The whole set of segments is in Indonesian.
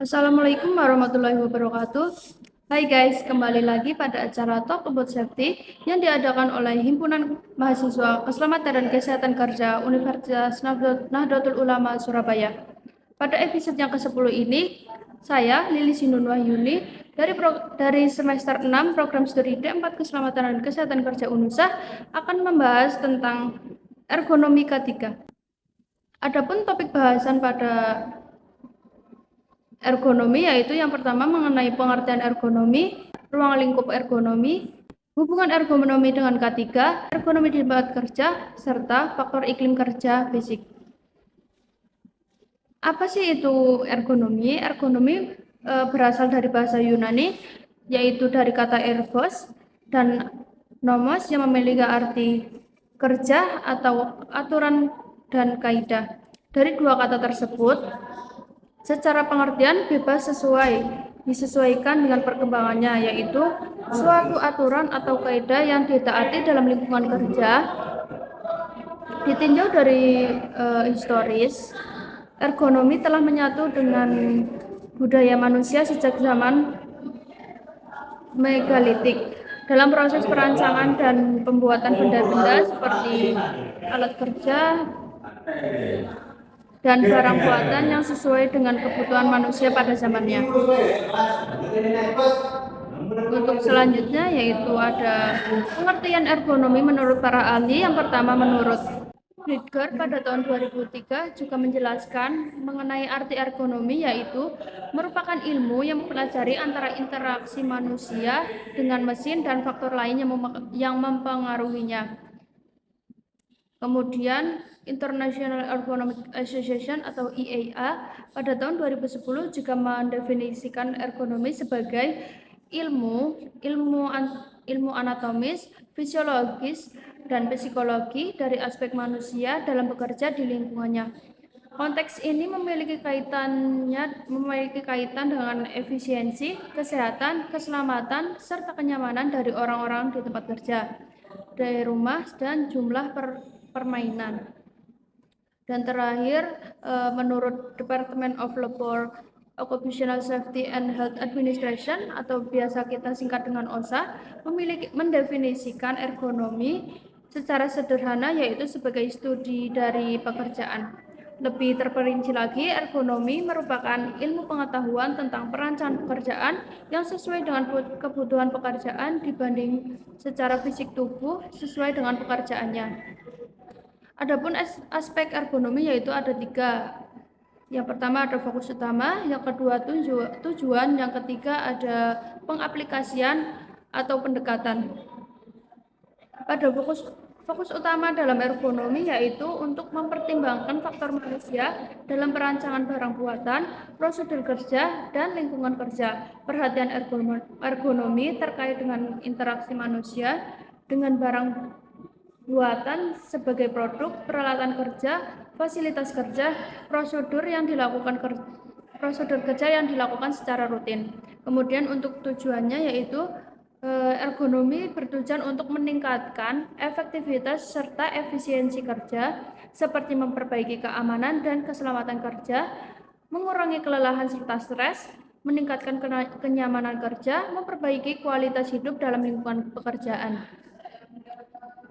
Assalamualaikum warahmatullahi wabarakatuh. Hai guys, kembali lagi pada acara Talk About Safety yang diadakan oleh Himpunan Mahasiswa Keselamatan dan Kesehatan Kerja Universitas Nahdlatul Ulama Surabaya. Pada episode yang ke-10 ini, saya Lili Sinun Wahyuni dari semester 6 program studi D4 Keselamatan dan Kesehatan Kerja UNUSA akan membahas tentang ergonomi K3. Adapun topik bahasan pada ergonomi yaitu yang pertama mengenai pengertian ergonomi, ruang lingkup ergonomi, hubungan ergonomi dengan K3, ergonomi di tempat kerja, serta faktor iklim kerja fisik. Apa sih itu ergonomi? Ergonomi berasal dari bahasa Yunani, yaitu dari kata ergos dan nomos yang memiliki arti kerja atau aturan dan kaidah. Dari dua kata tersebut, secara pengertian bebas disesuaikan dengan perkembangannya, yaitu suatu aturan atau kaidah yang ditaati dalam lingkungan kerja. Ditinjau dari historis, ergonomi telah menyatu dengan budaya manusia sejak zaman megalitik. Dalam proses perancangan dan pembuatan benda-benda seperti alat kerja dan barang buatan yang sesuai dengan kebutuhan manusia pada zamannya. Untuk selanjutnya yaitu ada pengertian ergonomi menurut para ahli. Yang pertama menurut Bridger pada tahun 2003 juga menjelaskan mengenai arti ergonomi, yaitu merupakan ilmu yang mempelajari antara interaksi manusia dengan mesin dan faktor lain yang mempengaruhinya. Kemudian International Ergonomic Association atau IAA pada tahun 2010 juga mendefinisikan ergonomi sebagai ilmu anatomis, fisiologis, dan psikologi dari aspek manusia dalam bekerja di lingkungannya. Konteks ini memiliki kaitan dengan efisiensi, kesehatan, keselamatan, serta kenyamanan dari orang-orang di tempat kerja, dari rumah, dan jumlah permainan. Dan terakhir, menurut Department of Labor, Occupational Safety and Health Administration atau biasa kita singkat dengan OSHA, mendefinisikan ergonomi secara sederhana, yaitu sebagai studi dari pekerjaan. Lebih terperinci lagi, ergonomi merupakan ilmu pengetahuan tentang perancangan pekerjaan yang sesuai dengan kebutuhan pekerjaan dibanding secara fisik tubuh sesuai dengan pekerjaannya. Adapun aspek ergonomi yaitu ada 3. Yang pertama ada fokus utama, yang kedua tujuan, yang ketiga ada pengaplikasian atau pendekatan. Pada fokus utama dalam ergonomi yaitu untuk mempertimbangkan faktor manusia dalam perancangan barang buatan, prosedur kerja, dan lingkungan kerja. Perhatian ergonomi terkait dengan interaksi manusia dengan barang buatan sebagai produk, peralatan kerja, fasilitas kerja, prosedur kerja yang dilakukan secara rutin. Kemudian untuk tujuannya yaitu ergonomi bertujuan untuk meningkatkan efektivitas serta efisiensi kerja, seperti memperbaiki keamanan dan keselamatan kerja, mengurangi kelelahan serta stres, meningkatkan kenyamanan kerja, memperbaiki kualitas hidup dalam lingkungan pekerjaan.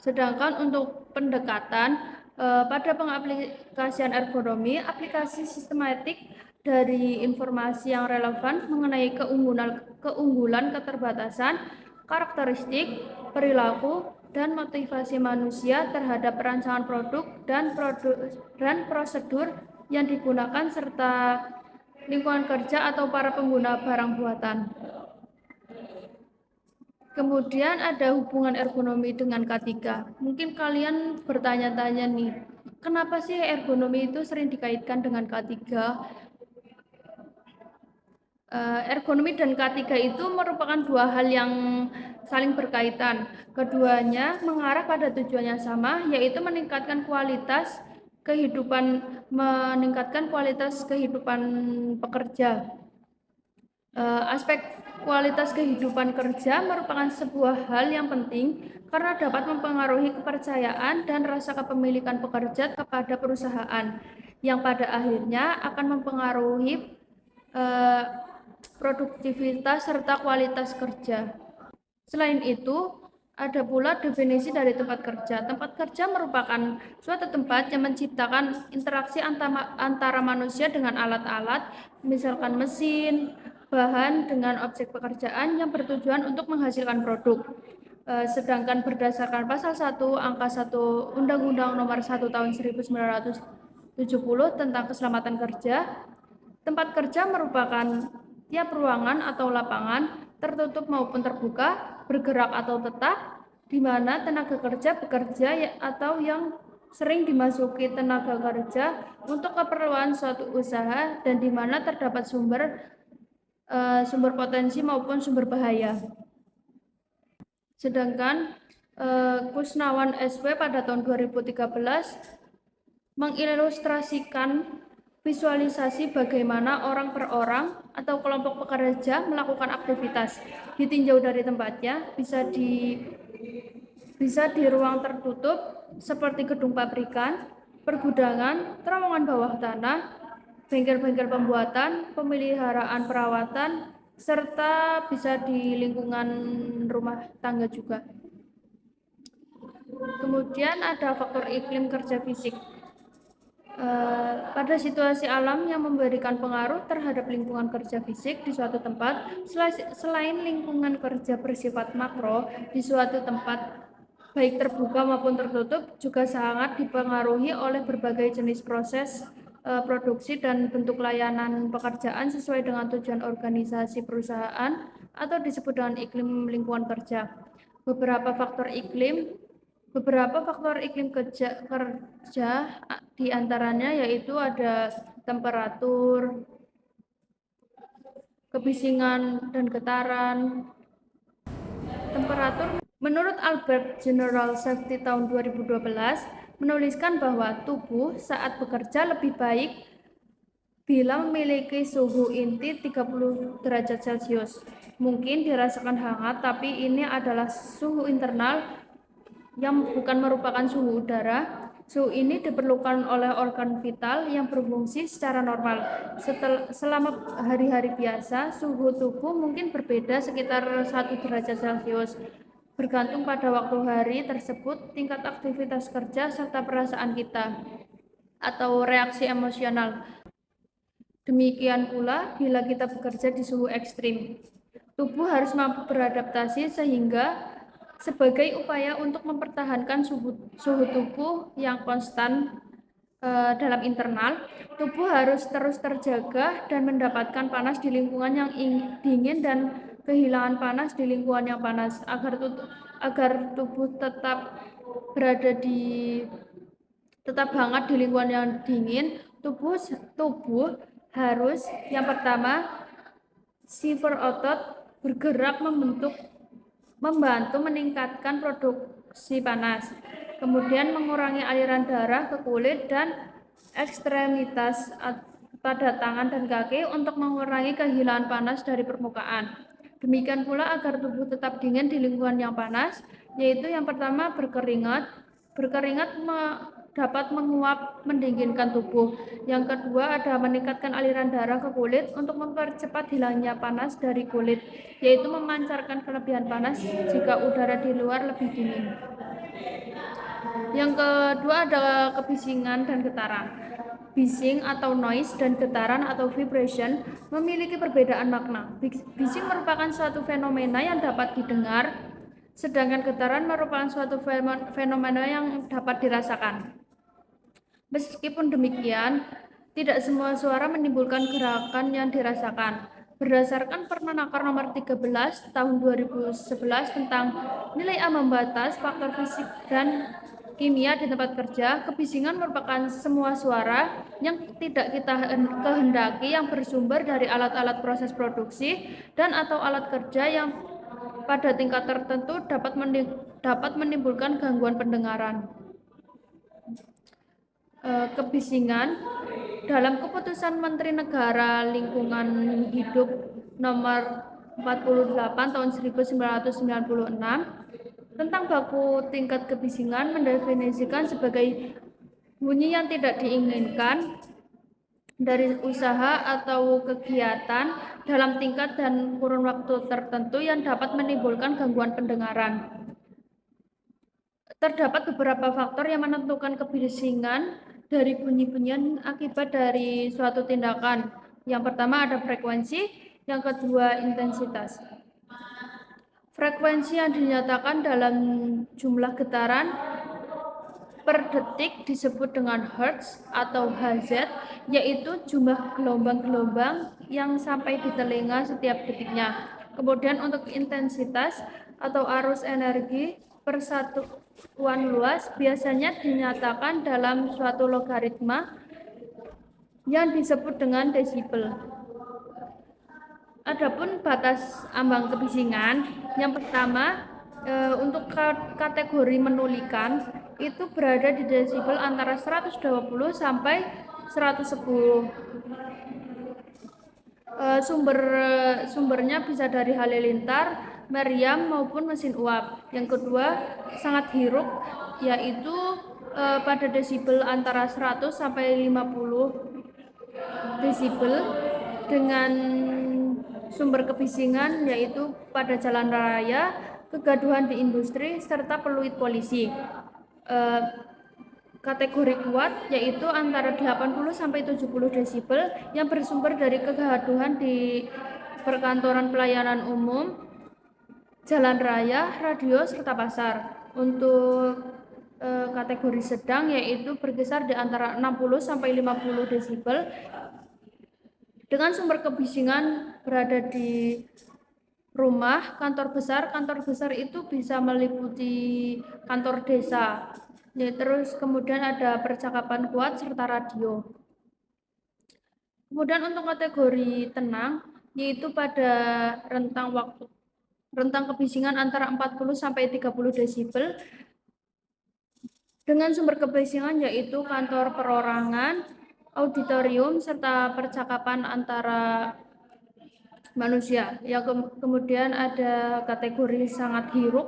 Sedangkan untuk pendekatan pada pengaplikasian ergonomi, aplikasi sistematik dari informasi yang relevan mengenai keunggulan, keterbatasan, karakteristik, perilaku, dan motivasi manusia terhadap perancangan produk dan prosedur yang digunakan serta lingkungan kerja atau para pengguna barang buatan. Kemudian ada hubungan ergonomi dengan K3. Mungkin kalian bertanya-tanya nih, kenapa sih ergonomi itu sering dikaitkan dengan K3? Ergonomi dan K3 itu merupakan dua hal yang saling berkaitan. Keduanya mengarah pada tujuan yang sama, yaitu meningkatkan kualitas kehidupan pekerja. Aspek kualitas kehidupan kerja merupakan sebuah hal yang penting karena dapat mempengaruhi kepercayaan dan rasa kepemilikan pekerja kepada perusahaan, yang pada akhirnya akan mempengaruhi produktivitas serta kualitas kerja. Selain itu, ada pula definisi dari tempat kerja. Tempat kerja merupakan suatu tempat yang menciptakan interaksi antara manusia dengan alat-alat, misalkan mesin, bahan dengan objek pekerjaan yang bertujuan untuk menghasilkan produk. Sedangkan berdasarkan pasal 1 angka 1 Undang-Undang Nomor 1 Tahun 1970 tentang keselamatan kerja, tempat kerja merupakan tiap ruangan atau lapangan tertutup maupun terbuka, bergerak atau tetap, di mana tenaga kerja bekerja atau yang sering dimasuki tenaga kerja untuk keperluan suatu usaha dan di mana terdapat sumber potensi maupun sumber bahaya. Sedangkan Kusnawan SW pada tahun 2013 mengilustrasikan visualisasi bagaimana orang per orang atau kelompok pekerja melakukan aktivitas ditinjau dari tempatnya, bisa di ruang tertutup seperti gedung pabrikan, pergudangan, terowongan bawah tanah, bengkel-bengkel pembuatan, pemeliharaan perawatan, serta bisa di lingkungan rumah tangga juga. Kemudian ada faktor iklim kerja fisik. Pada situasi alam yang memberikan pengaruh terhadap lingkungan kerja fisik di suatu tempat, selain lingkungan kerja bersifat makro di suatu tempat baik terbuka maupun tertutup, juga sangat dipengaruhi oleh berbagai jenis proses produksi dan bentuk layanan pekerjaan sesuai dengan tujuan organisasi perusahaan atau disebut dengan iklim lingkungan kerja. Beberapa faktor iklim kerja di antaranya yaitu ada temperatur, kebisingan, dan getaran. Temperatur menurut Albert General Safety tahun 2012 menuliskan bahwa tubuh saat bekerja lebih baik bila memiliki suhu inti 30 derajat Celcius. Mungkin dirasakan hangat, tapi ini adalah suhu internal yang bukan merupakan suhu udara. Suhu ini diperlukan oleh organ vital yang berfungsi secara normal. Selama hari-hari biasa, suhu tubuh mungkin berbeda sekitar 1 derajat Celcius. Bergantung pada waktu hari tersebut, tingkat aktivitas kerja, serta perasaan kita atau reaksi emosional. Demikian pula bila kita bekerja di suhu ekstrim. Tubuh harus mampu beradaptasi sehingga sebagai upaya untuk mempertahankan suhu tubuh yang konstan dalam internal, tubuh harus terus terjaga dan mendapatkan panas di lingkungan yang dingin dan kehilangan panas di lingkungan yang panas agar tubuh tetap hangat di lingkungan yang dingin. Tubuh harus yang pertama shiver otot bergerak membantu meningkatkan produksi panas, kemudian mengurangi aliran darah ke kulit dan ekstremitas pada tangan dan kaki untuk mengurangi kehilangan panas dari permukaan. Demikian pula agar tubuh tetap dingin di lingkungan yang panas, yaitu yang pertama berkeringat. Dapat menguap mendinginkan tubuh. Yang kedua ada meningkatkan aliran darah ke kulit untuk mempercepat hilangnya panas dari kulit, yaitu memancarkan kelebihan panas jika udara di luar lebih dingin. Yang kedua ada kebisingan dan getaran. Bising atau noise dan getaran atau vibration memiliki perbedaan makna. Bising merupakan suatu fenomena yang dapat didengar, sedangkan getaran merupakan suatu fenomena yang dapat dirasakan. Meskipun demikian, tidak semua suara menimbulkan gerakan yang dirasakan. Berdasarkan Permenaker Nomor 13 Tahun 2011 tentang nilai ambang batas faktor fisik dan kimia di tempat kerja, kebisingan merupakan semua suara yang tidak kita kehendaki yang bersumber dari alat-alat proses produksi dan atau alat kerja yang pada tingkat tertentu dapat menimbulkan gangguan pendengaran. Kebisingan dalam keputusan Menteri Negara Lingkungan Hidup Nomor 48 Tahun 1996 tentang baku tingkat kebisingan mendefinisikan sebagai bunyi yang tidak diinginkan dari usaha atau kegiatan dalam tingkat dan kurun waktu tertentu yang dapat menimbulkan gangguan pendengaran. Terdapat beberapa faktor yang menentukan kebisingan dari bunyi-bunyian akibat dari suatu tindakan. Yang pertama ada frekuensi, yang kedua intensitas. Frekuensi yang dinyatakan dalam jumlah getaran per detik disebut dengan hertz atau Hz, yaitu jumlah gelombang-gelombang yang sampai di telinga setiap detiknya. Kemudian untuk intensitas atau arus energi per satuan luas biasanya dinyatakan dalam suatu logaritma yang disebut dengan desibel. Adapun batas ambang kebisingan, yang pertama untuk kategori menulikan itu berada di desibel antara 120 sampai 110. Sumbernya bisa dari halilintar, meriam maupun mesin uap. Yang kedua sangat hiruk, yaitu pada desibel antara 100 sampai 50 desibel dengan sumber kebisingan yaitu pada jalan raya, kegaduhan di industri, serta peluit polisi. Kategori kuat yaitu antara 80 sampai 70 desibel yang bersumber dari kegaduhan di perkantoran pelayanan umum, jalan raya, radio, serta pasar. Untuk kategori sedang yaitu berkisar di antara 60 sampai 50 desibel dengan sumber kebisingan berada di rumah, kantor besar itu bisa meliputi kantor desa. Ya, terus kemudian ada percakapan kuat serta radio. Kemudian untuk kategori tenang, yaitu pada rentang kebisingan antara 40 sampai 30 desibel dengan sumber kebisingan yaitu kantor perorangan, auditorium, serta percakapan antara manusia. Kemudian ada kategori sangat hiruk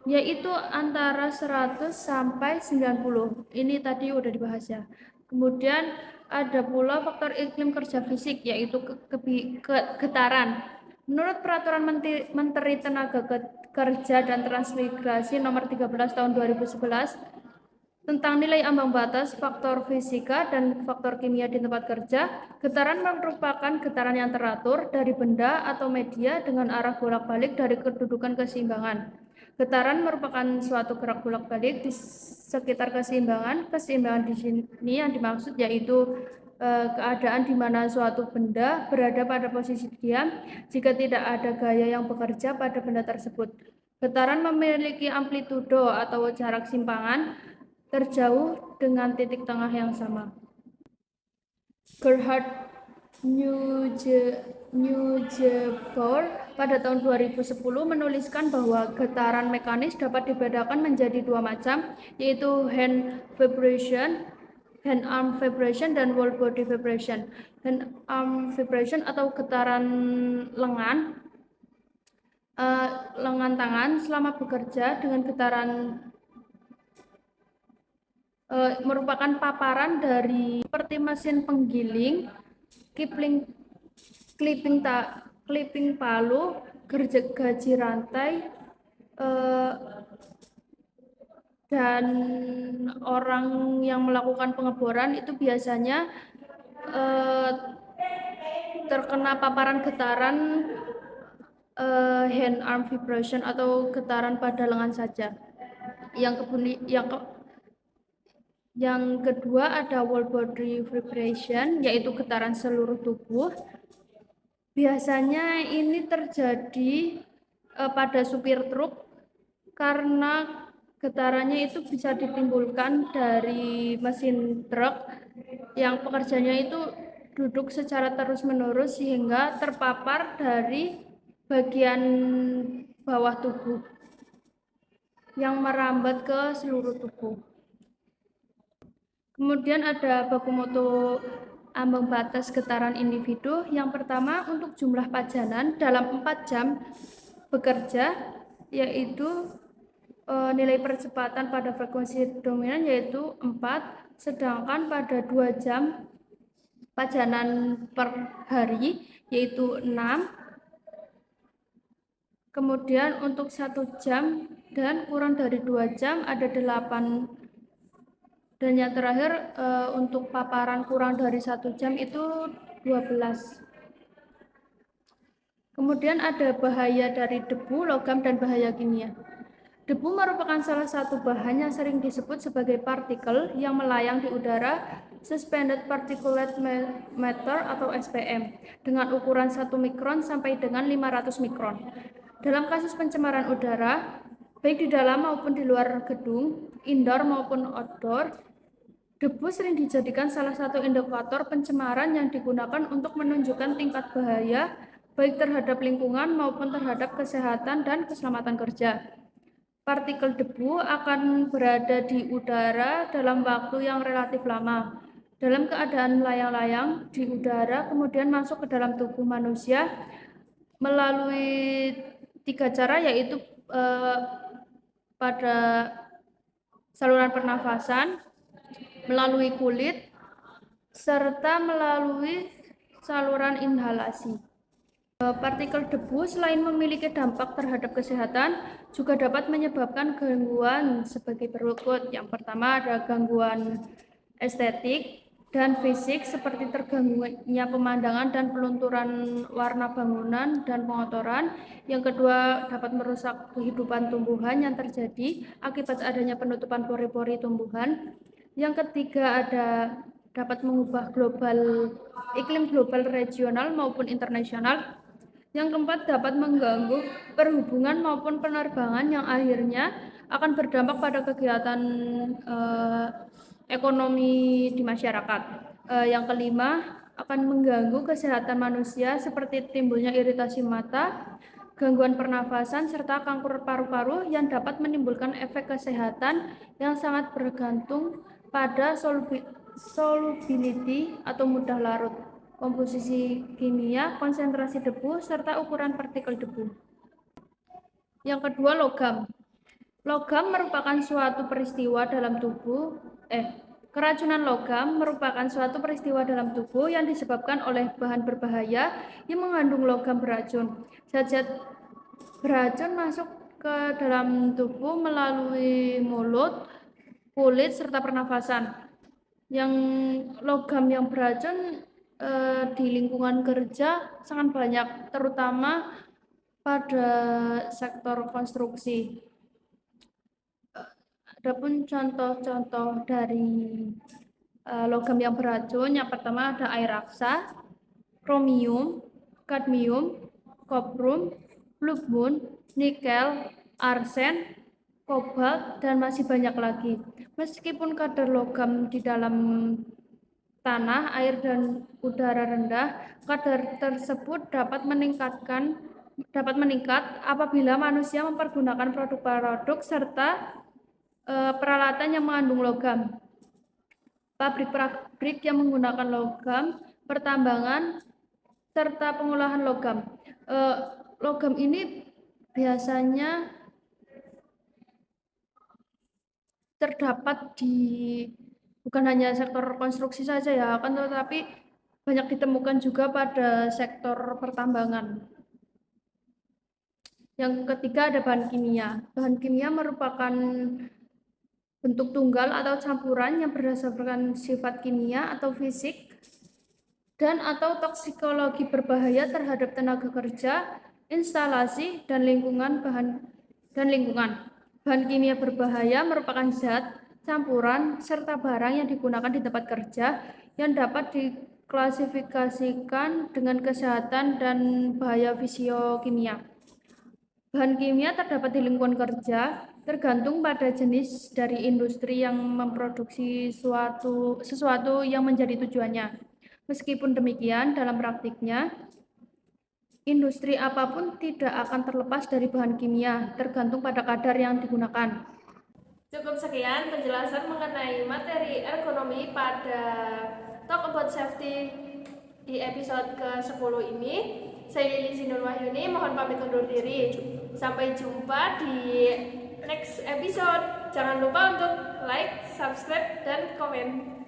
yaitu antara 100 sampai 90. Ini tadi udah dibahas ya. Kemudian ada pula faktor iklim kerja fisik yaitu getaran. Menurut Peraturan Menteri Tenaga Kerja dan Transmigrasi Nomor 13 Tahun 2011 tentang nilai ambang batas faktor fisika dan faktor kimia di tempat kerja, getaran merupakan getaran yang teratur dari benda atau media dengan arah bolak-balik dari kedudukan keseimbangan. Getaran merupakan suatu gerak bolak-balik di sekitar keseimbangan. Keseimbangan di sini yang dimaksud yaitu keadaan di mana suatu benda berada pada posisi diam jika tidak ada gaya yang bekerja pada benda tersebut. Getaran memiliki amplitudo atau jarak simpangan terjauh dengan titik tengah yang sama. Gerhard Neugebauer pada tahun 2010 menuliskan bahwa getaran mekanis dapat dibedakan menjadi dua macam, yaitu hand arm vibration dan whole body vibration. Hand arm vibration atau getaran lengan tangan selama bekerja dengan getaran merupakan paparan dari seperti mesin penggiling, clipping palu, gergaji rantai, dan orang yang melakukan pengeboran itu biasanya terkena paparan getaran hand arm vibration atau getaran pada lengan saja. Yang kedua ada whole body vibration, yaitu getaran seluruh tubuh. Biasanya ini terjadi pada supir truk karena getarannya itu bisa ditimbulkan dari mesin truk yang pekerjanya itu duduk secara terus-menerus sehingga terpapar dari bagian bawah tubuh yang merambat ke seluruh tubuh. Kemudian ada baku mutu ambang batas getaran individu. Yang pertama untuk jumlah pajanan dalam 4 jam bekerja, yaitu nilai percepatan pada frekuensi dominan yaitu 4, sedangkan pada 2 jam pajanan per hari yaitu 6, kemudian untuk 1 jam dan kurang dari 2 jam ada 8, dan yang terakhir untuk paparan kurang dari 1 jam itu 12. Kemudian ada bahaya dari debu, logam, dan bahaya kimia. Debu merupakan salah satu bahan yang sering disebut sebagai partikel yang melayang di udara, suspended particulate matter atau SPM, dengan ukuran 1 mikron sampai dengan 500 mikron. Dalam kasus pencemaran udara, baik di dalam maupun di luar gedung, indoor maupun outdoor, debu sering dijadikan salah satu indikator pencemaran yang digunakan untuk menunjukkan tingkat bahaya baik terhadap lingkungan maupun terhadap kesehatan dan keselamatan kerja. Partikel debu akan berada di udara dalam waktu yang relatif lama. Dalam keadaan layang-layang di udara, kemudian masuk ke dalam tubuh manusia melalui 3 cara, yaitu pada saluran pernafasan, melalui kulit, serta melalui saluran inhalasi. Partikel debu selain memiliki dampak terhadap kesehatan, juga dapat menyebabkan gangguan sebagai berikut. Yang pertama ada gangguan estetik dan fisik seperti terganggunya pemandangan dan pelunturan warna bangunan dan pengotoran. Yang kedua dapat merusak kehidupan tumbuhan yang terjadi akibat adanya penutupan pori-pori tumbuhan. Yang ketiga dapat mengubah iklim global regional maupun internasional. Yang keempat dapat mengganggu perhubungan maupun penerbangan yang akhirnya akan berdampak pada kegiatan ekonomi di masyarakat. Yang kelima akan mengganggu kesehatan manusia seperti timbulnya iritasi mata, gangguan pernafasan, serta kanker paru-paru yang dapat menimbulkan efek kesehatan yang sangat bergantung pada solubility atau mudah larut, komposisi kimia, konsentrasi debu, serta ukuran partikel debu. Yang kedua, logam. Logam merupakan suatu peristiwa dalam tubuh, keracunan logam merupakan suatu peristiwa dalam tubuh yang disebabkan oleh bahan berbahaya yang mengandung logam beracun. Zat-zat beracun masuk ke dalam tubuh melalui mulut, kulit, serta pernafasan. Yang logam yang beracun di lingkungan kerja sangat banyak, terutama pada sektor konstruksi. Adapun contoh-contoh dari logam yang beracun, yang pertama ada air raksa, kromium, kadmium, koprum, plutonium, nikel, arsen, kobalt, dan masih banyak lagi. Meskipun kadar logam di dalam tanah, air, dan udara rendah, kadar tersebut dapat meningkat apabila manusia mempergunakan produk-produk serta peralatan yang mengandung logam. Pabrik-pabrik yang menggunakan logam, pertambangan, serta pengolahan logam. Logam ini biasanya terdapat bukan hanya sektor konstruksi saja ya, akan tetapi banyak ditemukan juga pada sektor pertambangan. Yang ketiga ada bahan kimia. Bahan kimia merupakan bentuk tunggal atau campuran yang berdasarkan sifat kimia atau fisik dan atau toksikologi berbahaya terhadap tenaga kerja, instalasi, dan lingkungan. Bahan kimia berbahaya merupakan zat, campuran, serta barang yang digunakan di tempat kerja yang dapat diklasifikasikan dengan kesehatan dan bahaya fisiokimia. Bahan kimia terdapat di lingkungan kerja tergantung pada jenis dari industri yang memproduksi sesuatu yang menjadi tujuannya. Meskipun demikian, dalam praktiknya, industri apapun tidak akan terlepas dari bahan kimia, tergantung pada kadar yang digunakan. Cukup sekian penjelasan mengenai materi ergonomi pada Talk About Safety di episode ke-10 ini. Saya Lili Sinur Wahyuni, mohon pamit undur diri. Sampai jumpa di next episode. Jangan lupa untuk like, subscribe, dan komen.